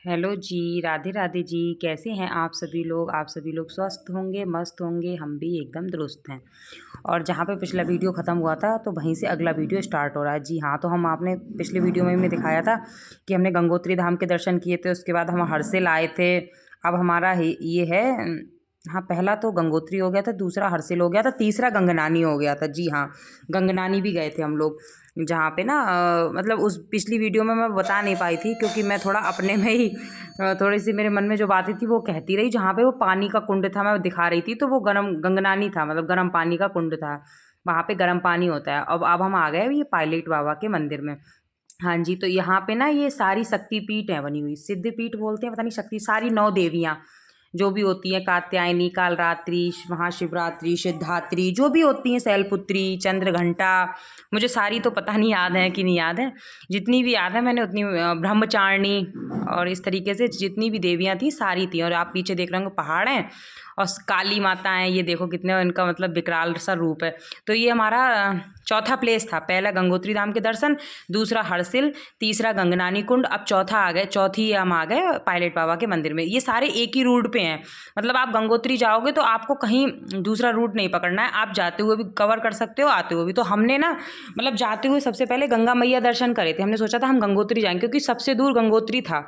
Hello जी, राधे राधे जी। कैसे हैं आप सभी लोग? आप सभी लोग स्वस्थ होंगे, मस्त होंगे, हम भी एकदम दुरुस्त हैं। और जहाँ पे पिछला वीडियो ख़त्म हुआ था तो वहीं से अगला वीडियो स्टार्ट हो रहा है। जी हाँ, तो हम आपने पिछले वीडियो में मैं दिखाया था कि हमने गंगोत्री धाम के दर्शन किए थे, उसके बाद हम हर्षिल आए थे। अब हमारा ये है हाँ, पहला तो गंगोत्री हो गया था, दूसरा हर्षिल हो गया था, तीसरा गंगनानी हो गया था। जी हाँ, गंगनानी भी गए थे हम लोग। जहाँ पे ना मतलब उस पिछली वीडियो में मैं बता नहीं पाई थी क्योंकि मैं थोड़ा अपने में ही थोड़ी सी मेरे मन में जो बातें थी वो कहती रही। जहाँ पे वो पानी का कुंड था मैं दिखा रही थी, तो वो गरम गंगनानी था, मतलब गर्म पानी का कुंड था। वहाँ पे गर्म पानी होता है। अब हम आ गए ये पायलट बाबा के मंदिर में। हाँ जी, तो यहाँ पे ना ये सारी शक्तिपीठ है बनी हुई, सिद्धपीठ बोलते हैं, पता नहीं, शक्ति सारी 9 देवियाँ जो भी होती हैं, कात्यायनी, कालरात्रि, महाशिवरात्रि, सिद्धात्री, जो भी होती हैं, शैलपुत्री, चंद्रघंटा, मुझे सारी तो पता नहीं याद है कि नहीं याद है। जितनी भी याद है मैंने उतनी ब्रह्मचारिणी और इस तरीके से जितनी भी देवियाँ थी सारी थी। और आप पीछे देख रहे होंगे पहाड़ हैं और काली माता है, ये देखो कितने इनका मतलब विकराल सा रूप है। तो ये हमारा चौथा प्लेस था। पहला गंगोत्री धाम के दर्शन, दूसरा हर्षिल, तीसरा गंगनानी कुंड, अब चौथा आ गए, चौथी हम आ गए पायलट बाबा के मंदिर में। ये सारे एक ही रूट पे हैं, मतलब आप गंगोत्री जाओगे तो आपको कहीं दूसरा रूट नहीं पकड़ना है, आप जाते हुए भी कवर कर सकते हो, आते हुए भी। तो हमने ना मतलब जाते हुए सबसे पहले गंगा मैया दर्शन करे थे। हमने सोचा था हम गंगोत्री जाएंगे क्योंकि सबसे दूर गंगोत्री था,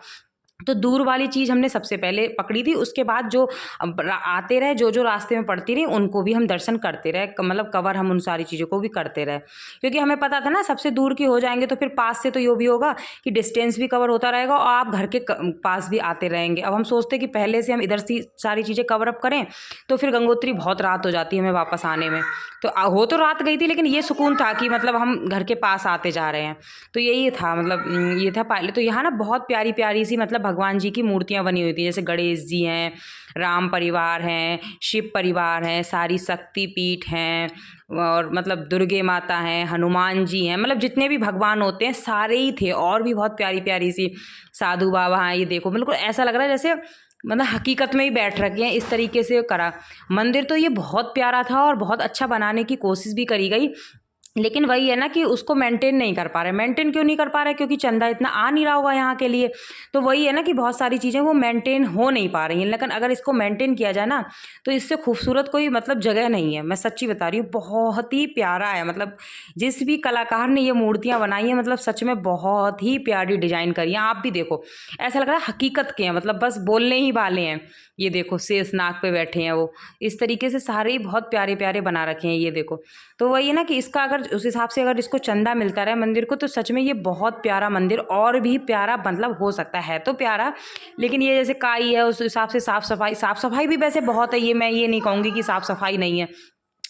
तो दूर वाली चीज़ हमने सबसे पहले पकड़ी थी। उसके बाद जो आते रहे, जो जो रास्ते में पड़ती रही उनको भी हम दर्शन करते रहे, मतलब कवर हम उन सारी चीज़ों को भी करते रहे, क्योंकि हमें पता था ना सबसे दूर की हो जाएंगे तो फिर पास से तो ये भी होगा कि डिस्टेंस भी कवर होता रहेगा और आप घर के पास भी आते रहेंगे। अब हम सोचते कि पहले से हम इधर से सारी चीज़ें कवर अप करें तो फिर गंगोत्री बहुत रात हो जाती है हमें वापस आने में। तो हो तो रात गई थी, लेकिन ये सुकून था कि मतलब हम घर के पास आते जा रहे हैं। तो यही था, मतलब ये था पहले। तो यहाँ ना बहुत प्यारी प्यारी सी मतलब भगवान जी की मूर्तियाँ बनी हुई थी, जैसे गणेश जी हैं, राम परिवार हैं, शिव परिवार हैं, सारी शक्तिपीठ हैं, और मतलब दुर्गे माता हैं, हनुमान जी हैं, मतलब जितने भी भगवान होते हैं सारे ही थे। और भी बहुत प्यारी प्यारी सी साधु बाबा हैं। ये देखो बिल्कुल ऐसा लग रहा है जैसे मतलब हकीकत में ही बैठ रखे हैं, इस तरीके से करा। मंदिर तो ये बहुत प्यारा था और बहुत अच्छा बनाने की कोशिश भी करी गई, लेकिन वही है ना कि उसको मेंटेन नहीं कर पा रहे। मेंटेन क्यों नहीं कर पा रहे? क्योंकि चंदा इतना आ नहीं रहा होगा यहाँ के लिए। तो वही है ना कि बहुत सारी चीज़ें वो मेंटेन हो नहीं पा रही हैं। लेकिन अगर इसको मेंटेन किया जाए ना तो इससे खूबसूरत कोई मतलब जगह नहीं है। मैं सच्ची बता रही हूँ, बहुत ही प्यारा है। मतलब जिस भी कलाकार ने ये मूर्तियाँ बनाई हैं, मतलब सच में बहुत ही प्यारी डिजाइन करी है। आप भी देखो, ऐसा लग रहा है हकीकत के हैं, मतलब बस बोलने ही वाले हैं। ये देखो शेष नाग पे बैठे हैं वो, इस तरीके से सारे ही बहुत प्यारे प्यारे बना रखे हैं। ये देखो, तो वही है ना कि इसका अगर उस हिसाब से अगर इसको चंदा मिलता रहे मंदिर को तो सच में ये बहुत प्यारा मंदिर और भी प्यारा मतलब हो सकता है तो प्यारा। लेकिन ये जैसे काई है उस हिसाब से साफ सफाई भी वैसे बहुत है। ये मैं ये नहीं कहूँगी कि साफ सफाई नहीं है।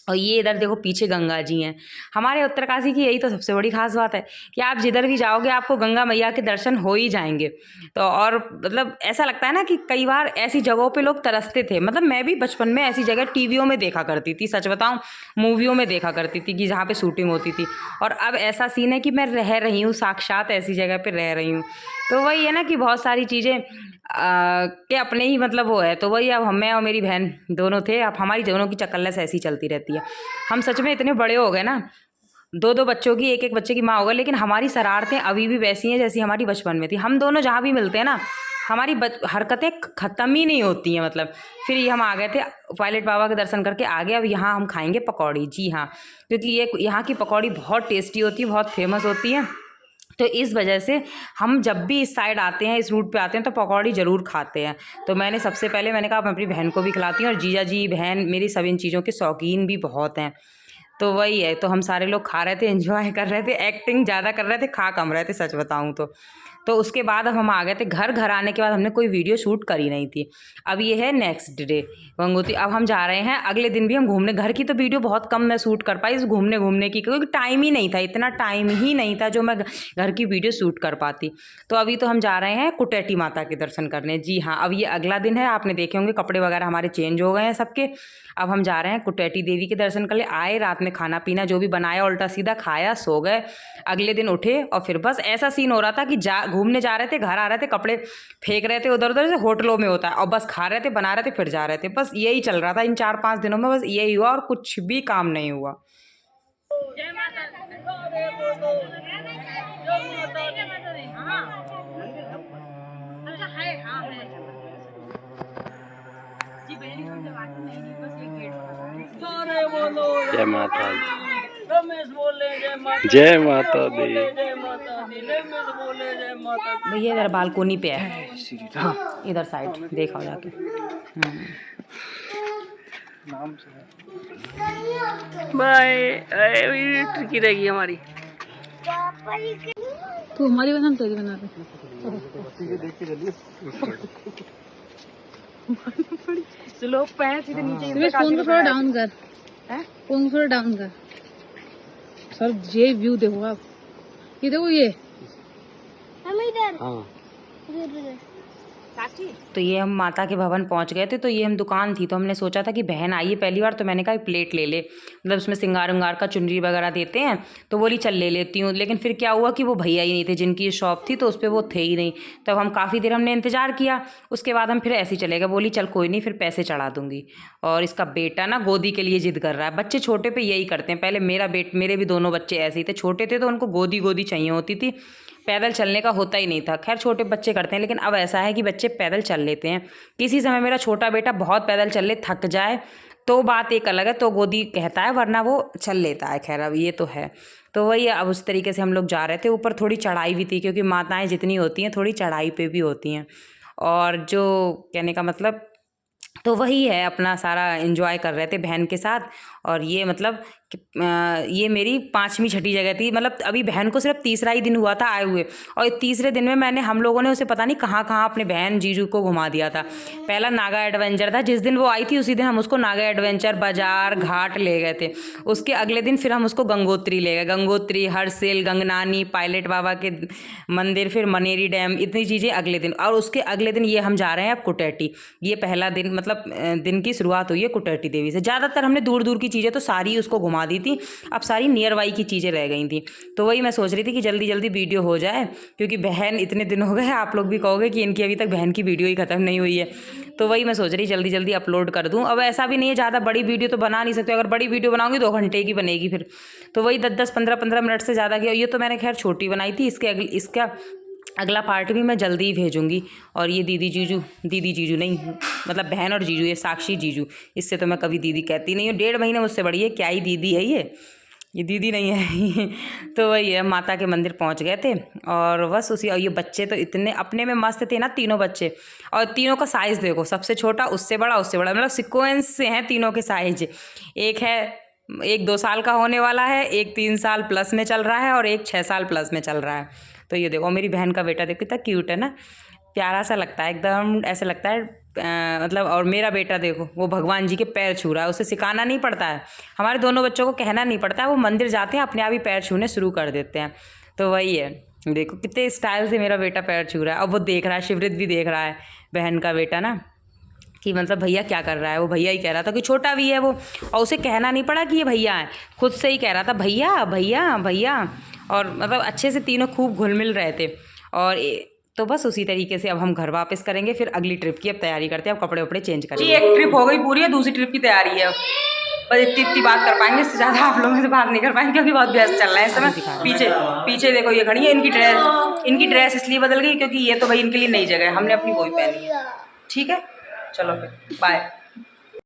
और ये इधर देखो पीछे गंगा जी हैं। हमारे उत्तरकाशी की यही तो सबसे बड़ी खास बात है कि आप जिधर भी जाओगे आपको गंगा मैया के दर्शन हो ही जाएंगे। तो और मतलब ऐसा लगता है ना कि कई बार ऐसी जगहों पे लोग तरसते थे। मतलब मैं भी बचपन में ऐसी जगह टीवियों में देखा करती थी, सच बताऊं मूवियों में देखा करती थी कि जहाँ पे शूटिंग होती थी। और अब ऐसा सीन है कि मैं रह रही हूँ, साक्षात ऐसी जगह पे रह रही हूँ। तो वही है ना कि बहुत सारी चीज़ें के अपने ही मतलब वो है। तो वही अब हम, मैं और मेरी बहन दोनों थे। अब हमारी दोनों की चक्करलेस ऐसी चलती रहती है। हम सच में इतने बड़े हो गए ना, दो दो बच्चों की, एक एक बच्चे की माँ हो गए, लेकिन हमारी शरारतें अभी भी वैसी हैं जैसी हमारी बचपन में थी। हम दोनों जहाँ भी मिलते हैं ना हमारी हरकतें ख़त्म ही नहीं होती हैं। मतलब फिर ये हम आ गए थे पायलट बाबा के दर्शन करके आ गए। अब यहाँ हम खाएंगे पकौड़ी। जी हाँ, क्योंकि ये यहाँ की पकौड़ी बहुत टेस्टी होती है, बहुत फेमस होती है। तो इस वजह से हम जब भी इस साइड आते हैं, इस रूट पे आते हैं, तो पकौड़ी ज़रूर खाते हैं। तो मैंने सबसे पहले मैंने कहा मैं अपनी बहन को भी खिलाती हूँ, और जीजा जी बहन मेरी सब इन चीज़ों के शौकीन भी बहुत हैं। तो वही है, तो हम सारे लोग खा रहे थे, एंजॉय कर रहे थे, एक्टिंग ज़्यादा कर रहे थे, खा कम रहे थे सच बताऊँ तो। तो उसके बाद अब हम आ गए थे घर। घर आने के बाद हमने कोई वीडियो शूट करी नहीं थी। अब ये है नेक्स्ट डे गंगोत्री। अब हम जा रहे हैं, अगले दिन भी हम घूमने। घर की तो वीडियो बहुत कम मैं शूट कर पाई, इस घूमने घूमने की, क्योंकि टाइम ही नहीं था, इतना टाइम ही नहीं था जो मैं घर की वीडियो शूट कर पाती। तो अभी तो हम जा रहे हैं कुटेटी माता के दर्शन करने। जी हाँ, अब ये अगला दिन है। आपने देखे होंगे कपड़े वगैरह हमारे चेंज हो गए हैं सबके। अब हम जा रहे हैं कुटेटी देवी के दर्शन कर ले। आए रात में खाना पीना जो भी बनाया उल्टा सीधा खाया, सो गए। अगले दिन उठे और फिर बस ऐसा सीन हो रहा था कि जा घूमने जा रहे थे, घर आ रहे थे, कपड़े फेंक रहे थे उधर उधर, से होटलों में होता है, और बस खा रहे थे, बना रहे थे, फिर जा रहे थे। बस यही चल रहा था इन 4-5 दिनों में, बस यही हुआ और कुछ भी काम नहीं हुआ। जय माता दी। जय माता दी। हाँ। अच्छा है। जय माता दी, रमेश बोले जय माता जय माता दी। जय माता दी, रमेश बोले जय माता दी। भैया इधर बालकोनी पे है, इधर साइड देखा जाके। बाय। ट्रिकी रहेगी हमारी। तू हमारी बना तेरी बना दे। चलो पैर सीधे नीचे। फोन को थोड़ा डाउन कर, फोन को थोड़ा डाउन कर सर। ये व्यू देखो आप, ये देखो ये। हाँ तो ये हम माता के भवन पहुंच गए थे। तो ये हम दुकान थी, तो हमने सोचा था कि बहन आई है पहली बार, तो मैंने कहा प्लेट ले ले, मतलब उसमें सिंगार उंगार का चुनरी वगैरह देते हैं, तो बोली चल ले लेती हूँ। लेकिन फिर क्या हुआ कि वो भैया ही नहीं थे जिनकी ये शॉप थी, तो उस पर वो थे ही नहीं। तब हम काफ़ी देर हमने इंतज़ार किया, उसके बाद हम फिर ऐसे ही चले गए। बोली चल कोई नहीं, फिर पैसे चढ़ा दूँगी। और इसका बेटा ना गोदी के लिए जिद कर रहा है। बच्चे छोटे पे यही करते हैं। पहले मेरे भी दोनों बच्चे ऐसे ही थे, छोटे थे तो उनको गोदी गोदी चाहिए होती थी, पैदल चलने का होता ही नहीं था। खैर छोटे बच्चे करते हैं, लेकिन अब ऐसा है कि बच्चे पैदल चल लेते हैं। किसी समय मेरा छोटा बेटा बहुत पैदल चल ले, थक जाए तो बात एक अलग है, तो गोदी कहता है, वरना वो चल लेता है। खैर अब ये तो है। तो वही अब उस तरीके से हम लोग जा रहे थे। ऊपर थोड़ी चढ़ाई भी थी, क्योंकि माताएं जितनी होती हैं थोड़ी चढ़ाई पे भी होती हैं। और जो कहने का मतलब, तो वही है, अपना सारा एंजॉय कर रहे थे बहन के साथ। और ये मतलब ये मेरी 5वीं छठी जगह थी। मतलब अभी बहन को सिर्फ तीसरा ही दिन हुआ था आए हुए, और तीसरे दिन में हम लोगों ने उसे पता नहीं कहाँ कहाँ अपने बहन जीजू को घुमा दिया था। पहला नागा एडवेंचर था, जिस दिन वो आई थी उसी दिन हम उसको नागा एडवेंचर, बाजार, घाट ले गए थे। उसके अगले दिन फिर हम उसको गंगोत्री ले गए। गंगोत्री, हरसिल, गंगनानी, पायलट बाबा के मंदिर, फिर मनेरी डैम, इतनी चीज़ें अगले दिन। और उसके अगले दिन ये हम जा रहे हैं अब कुटेटी। ये पहला दिन, मतलब दिन की शुरुआत हुई है कुटेटी देवी से। ज़्यादातर हमने दूर दूर की चीज़ें तो सारी उसको घुमा दी थी, अब सारी नियर बाई की चीज़ें रह गई थी। तो वही मैं सोच रही थी कि जल्दी जल्दी वीडियो हो जाए, क्योंकि बहन इतने दिन हो गए, आप लोग भी कहोगे कि इनकी अभी तक बहन की वीडियो ही ख़त्म नहीं हुई है। तो वही मैं सोच रही जल्दी जल्दी अपलोड कर दूँ। अब ऐसा भी नहीं है, ज़्यादा बड़ी वीडियो तो बना नहीं सकते। अगर बड़ी वीडियो बनाऊंगी 2 घंटे की बनेगी फिर, तो वही 10-10, 15-15 मिनट से ज़्यादा की। और ये तो मैंने खैर छोटी बनाई थी। इसका अगला पार्ट भी मैं जल्दी ही भेजूंगी। और ये दीदी जीजू नहीं, मतलब बहन और जीजू, ये साक्षी जीजू, इससे तो मैं कभी दीदी कहती नहीं हूँ। 1.5 महीने मुझसे बड़ी है, क्या ही दीदी है ये दीदी नहीं है। तो वही है, माता के मंदिर पहुंच गए थे और बस उसी। और ये बच्चे तो इतने अपने में मस्त थे ना, तीनों बच्चे। और तीनों का साइज़ देखो, सबसे छोटा, उससे बड़ा, उससे बड़ा, मतलब सीक्वेंस से हैं तीनों के साइज। एक 2 साल का होने वाला है, एक 3 साल प्लस में चल रहा है, और एक 6 साल प्लस में चल रहा है। तो ये देखो मेरी बहन का बेटा, देखो कितना क्यूट है ना, प्यारा सा लगता है एकदम, ऐसे लगता है मतलब। और मेरा बेटा देखो, वो भगवान जी के पैर छू रहा है। उसे सिखाना नहीं पड़ता है, हमारे दोनों बच्चों को कहना नहीं पड़ता है, वो मंदिर जाते हैं अपने आप ही पैर छूने शुरू कर देते हैं। तो वही है, देखो कितने स्टाइल से मेरा बेटा पैर छू रहा है। और वो देख रहा है, शिवरित भी देख रहा है, बहन का बेटा ना, कि मतलब भैया क्या कर रहा है। वो भैया ही कह रहा था, कि छोटा भी है वो, और उसे कहना नहीं पड़ा कि ये भैया है, खुद से ही कह रहा था भैया भैया भैया। और मतलब अच्छे से तीनों खूब घुल मिल रहे थे। और तो बस उसी तरीके से अब हम घर वापस करेंगे, फिर अगली ट्रिप की अब तैयारी करते हैं। अब कपड़े वपड़े चेंज करेंगे। जी एक ट्रिप हो गई पूरी है, दूसरी ट्रिप की तैयारी है। बस इतनी बात कर पाएंगे, इससे ज़्यादा आप लोगों से बात नहीं कर पाएंगे, क्योंकि बहुत व्यस्त चल रहा है इस समय। पीछे देखो ये खड़ी है, इनकी ड्रेस इसलिए बदल गई क्योंकि ये तो भाई इनके लिए नई जगह है, हमने अपनी वही पहनी है। ठीक है, चलो फिर बाय।